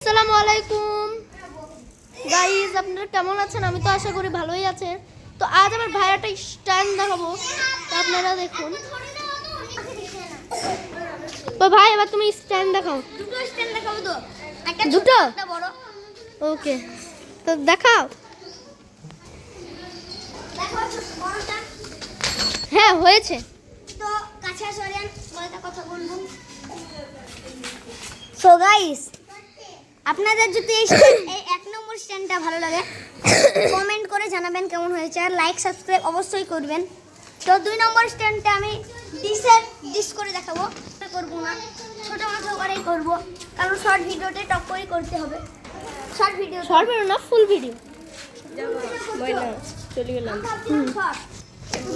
আসসালামু আলাইকুম গাইস, আপনারা কেমন আছেন? আমি তো আশা করি ভালোই আছেন। তো আজ আমার ভাই একটা স্ট্যান্ড দেখাবো, তো আপনারা দেখুন। তো ভাই এবার তুমি স্ট্যান্ড দেখাও। দুটো স্ট্যান্ড দেখাবো তো, একটা দুটো? একটা বড়। ওকে, তো দেখাও। দেখো বড়টা হ্যাঁ হয়েছে। তো কাছে সরিয়ান বড়টা কথা বলবো। সো গাইস, আপনাদের যদি এই এক নম্বর স্ট্যান্ডটা ভালো লাগে কমেন্ট করে জানাবেন কেমন হয়েছে, আর লাইক সাবস্ক্রাইব অবশ্যই করবেন। তো 2 নম্বর স্ট্যান্ডটা আমি ডিশ করে দেখাবো, করবো না, ছোটো মতো করেই করবো, কারণ শর্ট ভিডিওতে টপ করেই করতে হবে। শর্ট ভিডিও শর্ট ভিডিও না, ফুল ভিডিও। চলে গেলাম।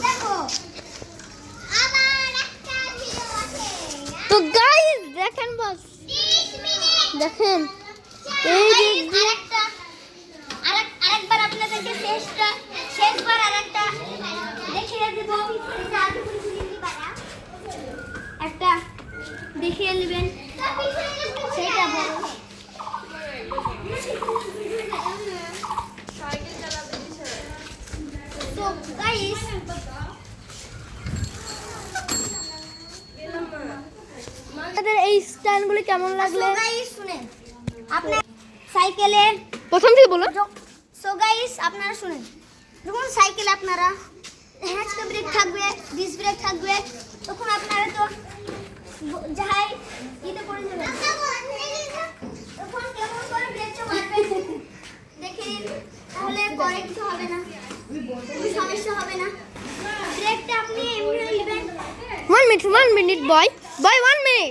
দেখো আমার একটা ভিডিও আছে। তো গাইস দেখেন, বস দেখেন এই যে আরেকবার আপনাদেরকে শেষবার আরেকটা দেখিয়ে দেব। একটা দেখিয়ে নেবেন, সেটা বড়। তো গাইস, আপনাদের এই স্ট্যান্ডগুলো কেমন লাগলো? গাইস শুনেন, আপনার সাইকেলে প্রথম থেকে বলো। সো গাইস আপনারা শুনেন, যখন সাইকেলে আপনারা হ্যান্ডস ব্রেক থাকবে, ডিস্ক ব্রেক থাকবে, তখন আপনারা তো যাই ইতে করে যাবেন, তখন কেমন করে ব্রেকটা মারবেন দেখে নিন, তাহলে পরে কিছু হবে না, কোনো সমস্যা হবে না। ব্রেকটা আপনি এমনি নেবেন। 1 মিনিট বয় 1 মিনিট।